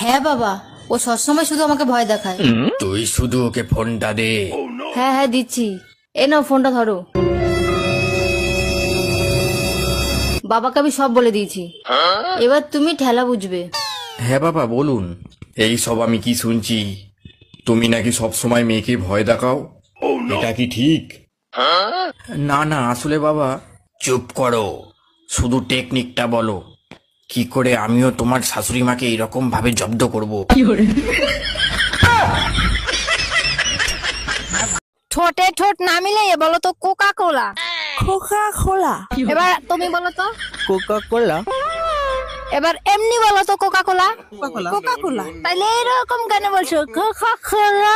হ্যাঁ বাবা, ও সবসময় শুধু আমাকে ভয় দেখায়। তুই শুধু ওকে ফোনটা দে। হ্যাঁ হ্যাঁ দিচ্ছি, এ নাও ফোনটা ধরো। বাবাকে আমি সব বলে দিয়েছি, এবার তুমি ঠেলা বুঝবে। হ্যাঁ বাবা বলুন। এই সব আমি কি শুনছি? তুমি নাকি সব সময় মেয়েকে ভয় দেখাও, এটা কি ঠিক? না না, আসলে বাবা। চুপ করো, শুধু টেকনিকটা বলো, কি করে আমিও তোমার শাশুড়ি মাকে এইরকম ভাবে জব্দ করব। ঠোঁটে ঠোঁট না মিলে বলো তো কোকা কোলা। Coca Cola. এবার তুমি বলো তো। Coca Cola. এবার এমনি বলো তো কোকা কোলা। কোকা কোলা। তাইলে এরকম কেন বলছো কোকা কোলা?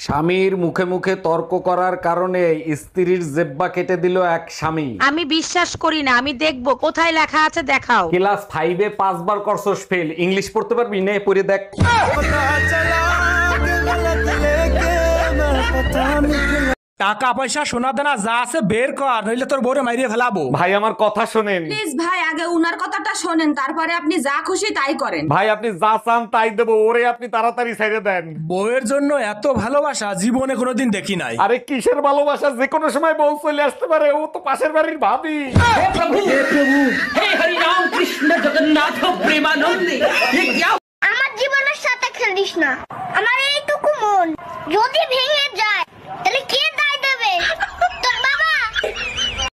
স্বামীর মুখে মুখে তর্ক করার কারণে স্ত্রীর জেব্বা কেটে দিল এক স্বামী। আমি বিশ্বাস করি না, আমি দেখবো কোথায় লেখা আছে, দেখাও। ক্লাস 5-এ 5 বার করছস ফেল, ইংলিশ পড়তে পারবি? নে পড়ে দেখ। টাকা পয়সা সোনা দানা যা আছে বের কর, নইলে তোর বউরে মাইরিয়ে ফেলাবো। ভাই আমার কথা শোনেন। প্লিজ ভাই, আগে উনার কথাটা শোনেন, তারপরে আপনি যা খুশি তাই করেন। ভাই আপনি যা চান তাই দেবো, ওরে আপনি তাড়াতাড়ি ছেড়ে দেন। বউয়ের জন্য এত ভালোবাসা জীবনে কোনোদিন দেখি নাই। আরে কিসের ভালোবাসা, যে কোনো সময় বউ চলে আসতে পারে, ও তো পাশের বাড়ির ভাবি। আমার জীবনের সাথে খেলিস না, আমার এইটুকু মন যদি ভেঙে যায় তাহলে কে দায় দেবে? তোর বাবা।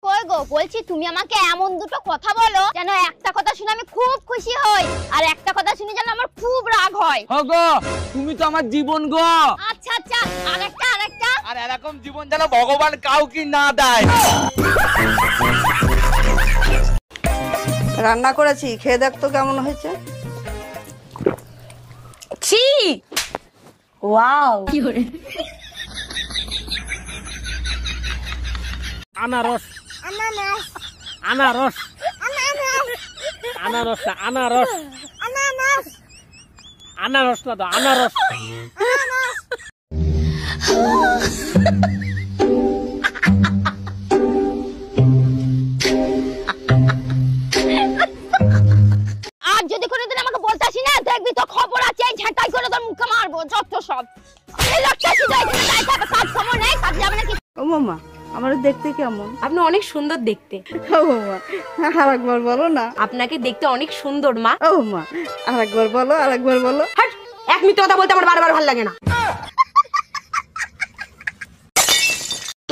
কই গো, বলছি তুমি আমাকে এমন দুটো কথা বলো যেন একটা কথা শুনে আমি খুব খুশি হই, আর একটা কথা শুনে যেন আমার খুব রাগ হয়। গো তুমি তো আমার জীবন গো। আচ্ছা আচ্ছা, আরেকটা। আর এরকম জীবন যেন ভগবান কাউকে না দেয়। রান্না করেছি, খেয়ে দেখ তো কেমন হয়েছে। ছি, ওয়াও। আনারস আনারস আনারস আনারস আনারস না আনারস আনারস আনারস না তো আনারস। আর যদি কোনোদিন আমাকে বলতে আসি না, দেখবি তো খবর আছে, এই ঝাঁটাই করে তোর মুখে মারবো যত সব। এই লোকটা শুধু এখানে দাঁড়িয়ে থাকে, কাজ খবর নেই, কাজ যাবে নাকি? ও মামা, আমার দেখতে কেমন? আপনি অনেক সুন্দর দেখতে। ও মামা, আরেকবার বলো না। আপনাকে দেখতে অনেক সুন্দর মা। ও মা, আরেকবার বলো, আরেকবার বলো। হাট, এক মিনিট কথা বলতে আমার বারবার ভালো লাগে না।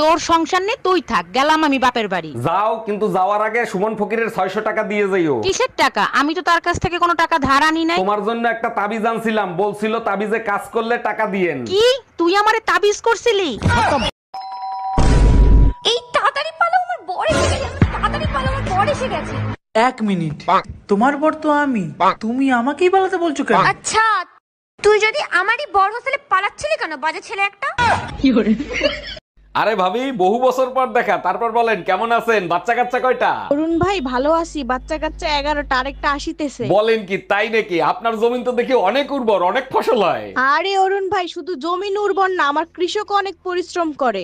তোর সংসার নেই, তুই থাক, গেলাম আমি বাপের বাড়ি। যাও, কিন্তু যাওয়ার আগে সুমন ফকিরের 600 টাকা দিয়ে যাইও। কিসের টাকা? আমি তো তার কাছ থেকে কোনো টাকা ধার আনি নাই। তোমার জন্য একটা তাবিজ আনছিলাম, বলছিল তাবিজে কাজ করলে টাকা দিয়েন। কি তুই আমারে তাবিজ করছিলি? এই তাড়াতাড়ি পালো, আমার বর এসে গেছে, তাড়াতাড়ি পালো, আমার বর এসে গেছে। 1 মিনিট, তোমার বর তো আমি, তুমি আমাকেই পালাতে বলছো কেন? আচ্ছা, তুই যদি আমারই বর হোস্টেলে পালাচ্ছিলি কেন, বাজে ছেলে একটা? আরে ভাবি, বহু বছর পর দেখা, তারপর বলেন কেমন আছেন? বাচ্চা কাচ্চা কয়টা? অরুণ ভাই ভালো আছি, বাচ্চা কাচ্চা 11টা, আরেকটা আসিতেছে। বলেন কি, তাই নাকি? আপনার জমিন তো দেখি অনেক উর্বর, অনেক ফসল হয়। আরে অরুণ ভাই, শুধু জমিন উর্বর না, আমার কৃষক অনেক পরিশ্রম করে।